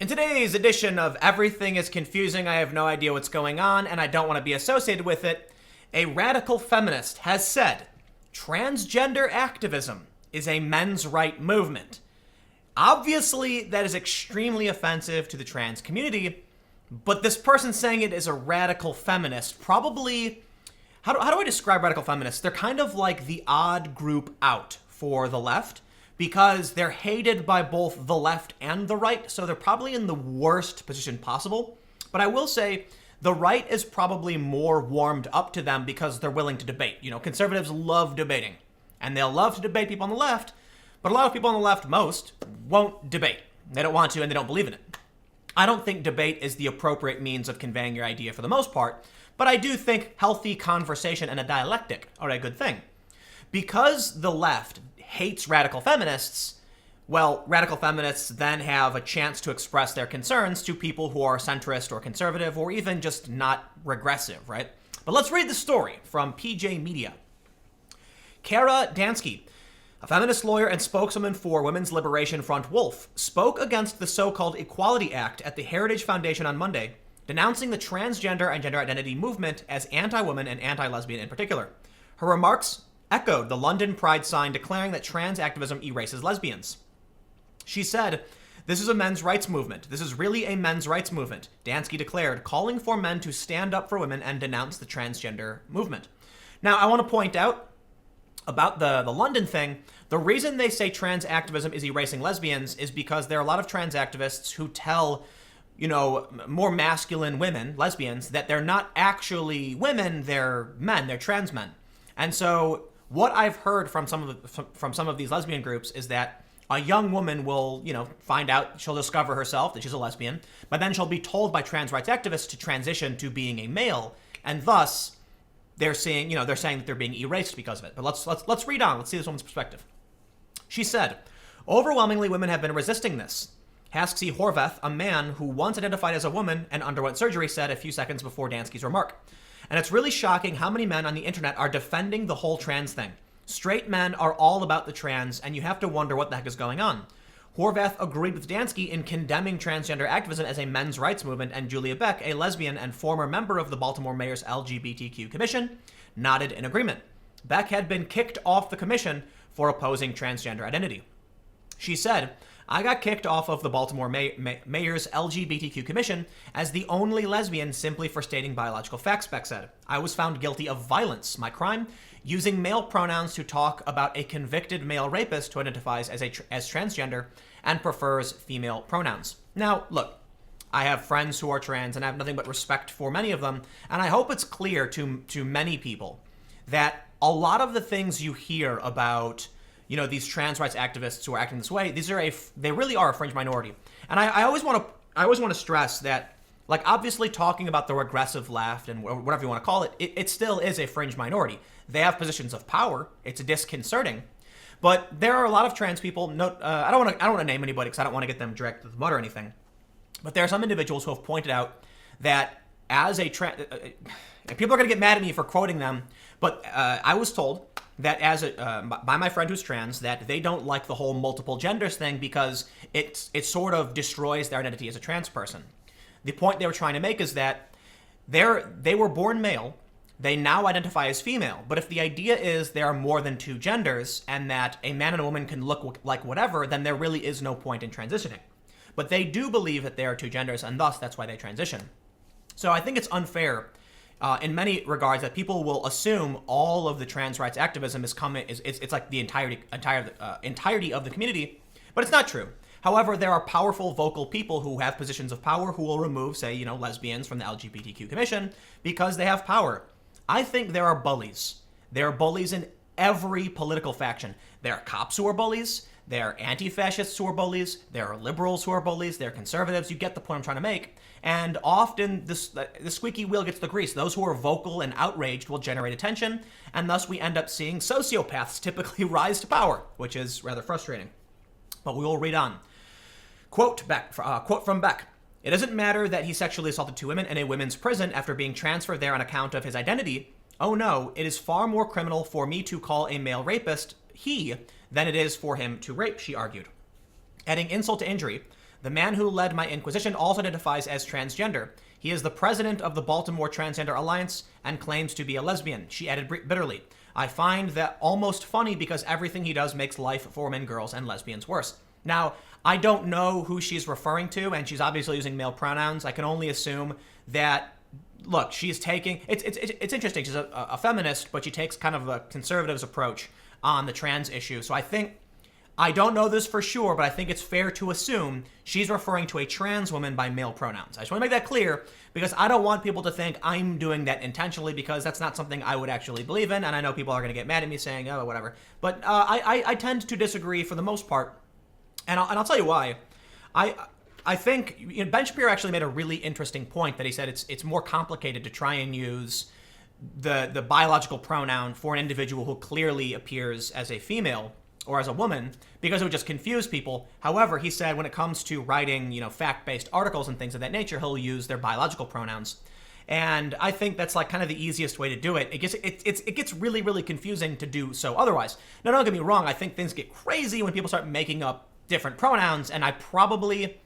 In today's edition of Everything is Confusing, I have no idea what's going on, and I don't want to be associated with it, a radical feminist has said, transgender activism is a men's right movement. Obviously, that is extremely offensive to the trans community, but this person saying it is a radical feminist probably... How do I describe radical feminists? They're kind of like the odd group out for the left, because they're hated by both the left and the right, so they're probably in the worst position possible. But I will say, the right is probably more warmed up to them because they're willing to debate. You know, conservatives love debating, and they'll love to debate people on the left, but a lot of people on the left, most, won't debate. They don't want to, and they don't believe in it. I don't think debate is the appropriate means of conveying your idea for the most part, but I do think healthy conversation and a dialectic are a good thing. Because the left hates radical feminists, well, radical feminists then have a chance to express their concerns to people who are centrist or conservative or even just not regressive, right? But let's read the story from PJ Media. Kara Dansky, a feminist lawyer and spokeswoman for Women's Liberation Front Wolf, spoke against the so-called Equality Act at the Heritage Foundation on Monday, denouncing the transgender and gender identity movement as anti-woman and anti-lesbian in particular. Her remarks echoed the London Pride sign declaring that trans activism erases lesbians. She said, "This is a men's rights movement. This is really a men's rights movement," Dansky declared, calling for men to stand up for women and denounce the transgender movement. Now, I want to point out about the London thing, the reason they say trans activism is erasing lesbians is because there are a lot of trans activists who tell, you know, more masculine women, lesbians, that they're not actually women, they're men, they're trans men. And so what I've heard from some of these lesbian groups is that a young woman will, you know, find out, she'll discover herself that she's a lesbian, but then she'll be told by trans rights activists to transition to being a male, and thus they're saying that they're being erased because of it. But let's read on. Let's see this woman's perspective. She said, "Overwhelmingly, women have been resisting this." Hasksie Horvath, a man who once identified as a woman and underwent surgery, said a few seconds before Dansky's remark. "And it's really shocking how many men on the internet are defending the whole trans thing. Straight men are all about the trans, and you have to wonder what the heck is going on." Horvath agreed with Dansky in condemning transgender activism as a men's rights movement, and Julia Beck, a lesbian and former member of the Baltimore Mayor's LGBTQ Commission, nodded in agreement. Beck had been kicked off the commission for opposing transgender identity. She said, "I got kicked off of the Baltimore Mayor's LGBTQ Commission as the only lesbian simply for stating biological facts," Beck said. "I was found guilty of violence. My crime? Using male pronouns to talk about a convicted male rapist who identifies as transgender and prefers female pronouns." Now, look, I have friends who are trans and I have nothing but respect for many of them, and I hope it's clear to many people that a lot of the things you hear about, you know, these trans rights activists who are acting this way, they really are a fringe minority. And I always want to stress that, like, obviously talking about the regressive left and whatever you want to call it, it still is a fringe minority. They have positions of power. It's disconcerting. But there are a lot of trans people. I don't want to name anybody because I don't want to get them dragged to the mud or anything. But there are some individuals who have pointed out that as a people are going to get mad at me for quoting them, but I was told that by my friend who's trans, that they don't like the whole multiple genders thing because it sort of destroys their identity as a trans person. The point they were trying to make is that they were born male. They now identify as female. But if the idea is there are more than two genders and that a man and a woman can look like whatever, then there really is no point in transitioning. But they do believe that there are two genders, and thus that's why they transition. So I think it's unfair in many regards that people will assume all of the trans rights activism it's like the entirety of the community, but it's not true. However, there are powerful, vocal people who have positions of power who will remove, say, you know, lesbians from the LGBTQ Commission because they have power. I think there are bullies. There are bullies in every political faction. There are cops who are bullies. There are anti-fascists who are bullies. There are liberals who are bullies. There are conservatives. You get the point I'm trying to make. And often the squeaky wheel gets the grease. Those who are vocal and outraged will generate attention, and thus we end up seeing sociopaths typically rise to power, which is rather frustrating. But we will read on. Quote from Beck. "It doesn't matter that he sexually assaulted two women in a women's prison after being transferred there on account of his identity. Oh no, it is far more criminal for me to call a male rapist he than it is for him to rape," she argued. Adding insult to injury, The man who led my inquisition also identifies as transgender. He is the president of the Baltimore Transgender Alliance and claims to be a lesbian. She added bitterly, I find that almost funny because everything he does makes life for women, girls, and lesbians worse. Now, I don't know who she's referring to, and she's obviously using male pronouns. I can only assume that, look, she's taking, it's interesting. She's a feminist, but she takes kind of a conservative's approach on the trans issue. So I don't know this for sure, but I think it's fair to assume she's referring to a trans woman by male pronouns. I just want to make that clear because I don't want people to think I'm doing that intentionally, because that's not something I would actually believe in. And I know people are going to get mad at me saying, oh, whatever. But I tend to disagree for the most part. And I'll tell you why. I think Ben Shapiro actually made a really interesting point that he said it's more complicated to try and use the biological pronoun for an individual who clearly appears as a female or as a woman, because it would just confuse people. However, he said when it comes to writing, fact-based articles and things of that nature, he'll use their biological pronouns. And I think that's like kind of the easiest way to do it. It gets really, really confusing to do so otherwise. Now, don't get me wrong. I think things get crazy when people start making up different pronouns, and I don't really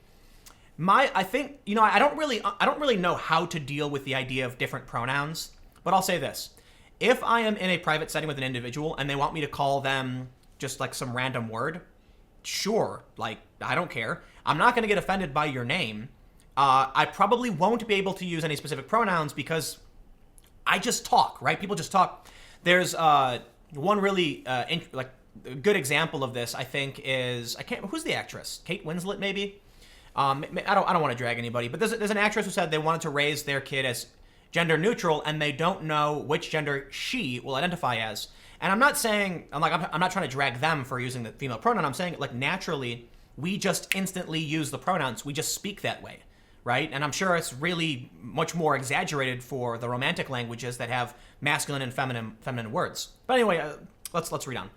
know how to deal with the idea of different pronouns, but I'll say this. If I am in a private setting with an individual and they want me to call them just like some random word, sure, like, I don't care. I'm not going to get offended by your name. I probably won't be able to use any specific pronouns because I just talk, right? People just talk. There's one really good example of this, I think, is, who's the actress? Kate Winslet, maybe? I don't want to drag anybody, but there's an actress who said they wanted to raise their kid as gender neutral and they don't know which gender she will identify as. And I'm not saying, I'm not trying to drag them for using the female pronoun. I'm saying, like, naturally, we just instantly use the pronouns. We just speak that way, right? And I'm sure it's really much more exaggerated for the romantic languages that have masculine and feminine words. But anyway, let's read on.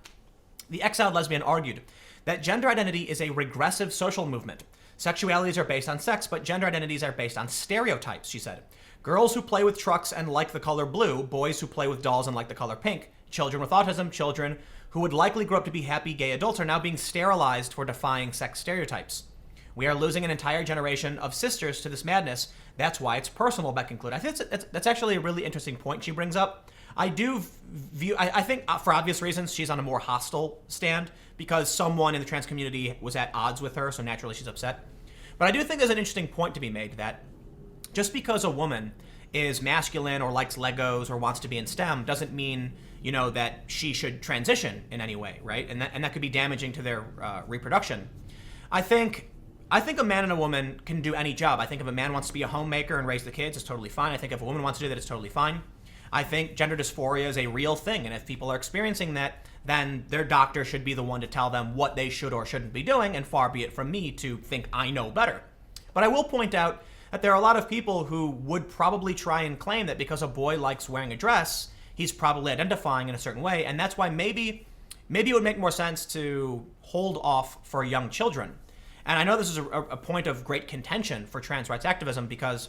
The exiled lesbian argued that gender identity is a regressive social movement. Sexualities are based on sex, but gender identities are based on stereotypes, she said. Girls who play with trucks and like the color blue, boys who play with dolls and like the color pink, children with autism, children who would likely grow up to be happy gay adults are now being sterilized for defying sex stereotypes. We are losing an entire generation of sisters to this madness. That's why it's personal, Beck concluded. I think that's actually a really interesting point she brings up. I think for obvious reasons, she's on a more hostile stand because someone in the trans community was at odds with her, so naturally she's upset. But I do think there's an interesting point to be made that just because a woman is masculine or likes Legos or wants to be in STEM doesn't mean, that she should transition in any way, right? And that could be damaging to their reproduction. I think a man and a woman can do any job. I think if a man wants to be a homemaker and raise the kids, it's totally fine. I think if a woman wants to do that, it's totally fine. I think gender dysphoria is a real thing, and if people are experiencing that, then their doctor should be the one to tell them what they should or shouldn't be doing, and far be it from me to think I know better. But I will point out that there are a lot of people who would probably try and claim that because a boy likes wearing a dress, he's probably identifying in a certain way, and that's why maybe it would make more sense to hold off for young children. And I know this is a point of great contention for trans rights activism because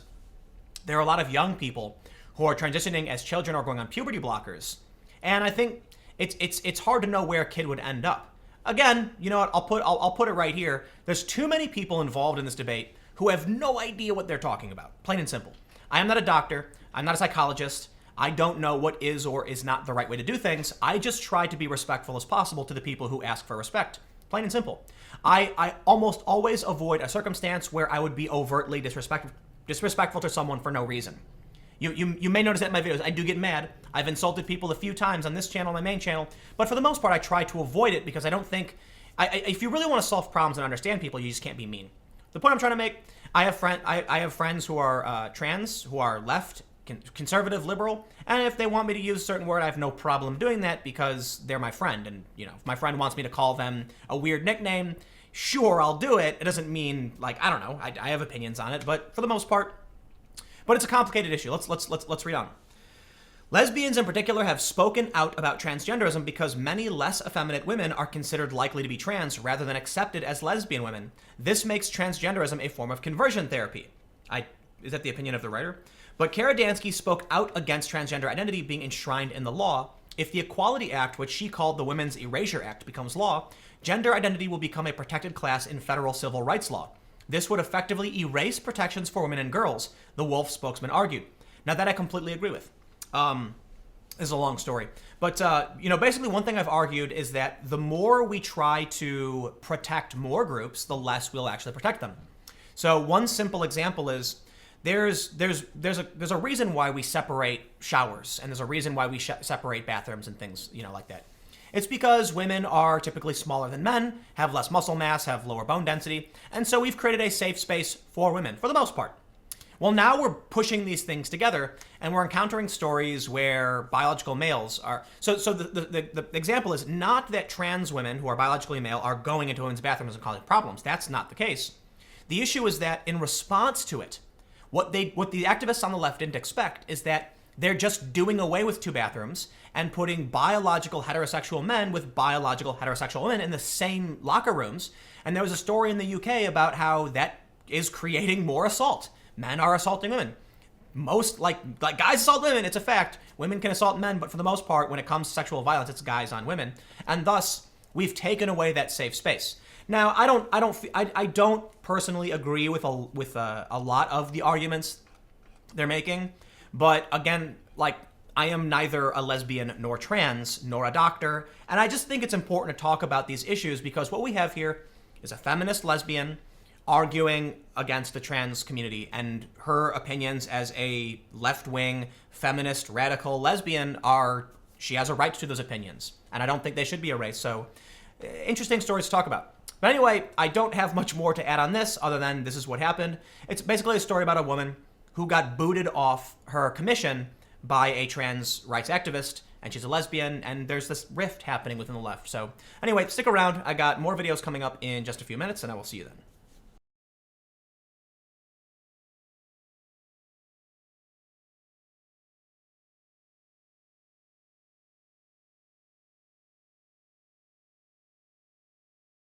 there are a lot of young people who are transitioning as children or going on puberty blockers. And I think it's hard to know where a kid would end up. Again, you know what? I'll put it right here. There's too many people involved in this debate who have no idea what they're talking about. Plain and simple. I am not a doctor. I'm not a psychologist. I don't know what is or is not the right way to do things. I just try to be respectful as possible to the people who ask for respect. Plain and simple. I almost always avoid a circumstance where I would be overtly disrespectful to someone for no reason. You may notice that in my videos, I do get mad. I've insulted people a few times on this channel, my main channel, but for the most part, I try to avoid it because I don't think, if you really want to solve problems and understand people, you just can't be mean. The point I'm trying to make, I have friends who are trans, who are left, conservative, liberal, and if they want me to use a certain word, I have no problem doing that because they're my friend. And, if my friend wants me to call them a weird nickname, sure, I'll do it. It doesn't mean, I don't know, I have opinions on it, but for the most part, but it's a complicated issue. Let's read on. Lesbians in particular have spoken out about transgenderism because many less effeminate women are considered likely to be trans rather than accepted as lesbian women. This makes transgenderism a form of conversion therapy. Is that the opinion of the writer? But Kara Dansky spoke out against transgender identity being enshrined in the law. If the Equality Act, which she called the Women's Erasure Act, becomes law, gender identity will become a protected class in federal civil rights law. This would effectively erase protections for women and girls, the Wolf spokesman argued. Now, that I completely agree with. This is a long story. But, basically one thing I've argued is that the more we try to protect more groups, the less we'll actually protect them. So one simple example is there's a reason why we separate showers, and there's a reason why we separate bathrooms and things, like that. It's because women are typically smaller than men, have less muscle mass, have lower bone density, and so we've created a safe space for women, for the most part. Well, now we're pushing these things together, and we're encountering stories where biological males are... So the example is not that trans women who are biologically male are going into women's bathrooms and causing problems. That's not the case. The issue is that in response to it, what the activists on the left didn't expect is that they're just doing away with 2 bathrooms and putting biological heterosexual men with biological heterosexual women in the same locker rooms. And there was a story in the UK about how that is creating more assault. Men are assaulting women. Most, like guys assault women, it's a fact. Women can assault men, but for the most part, when it comes to sexual violence, it's guys on women. And thus, we've taken away that safe space. Now, I don't personally agree with a lot of the arguments they're making, but again, I am neither a lesbian nor trans nor a doctor, and I just think it's important to talk about these issues because what we have here is a feminist lesbian arguing against the trans community, and her opinions as a left-wing feminist radical lesbian she has a right to those opinions, and I don't think they should be erased. So interesting stories to talk about. But anyway, I don't have much more to add on this other than this is what happened. It's basically a story about a woman who got booted off her commission by a trans rights activist, and she's a lesbian, and there's this rift happening within the left. So anyway, stick around. I got more videos coming up in just a few minutes, and I will see you then.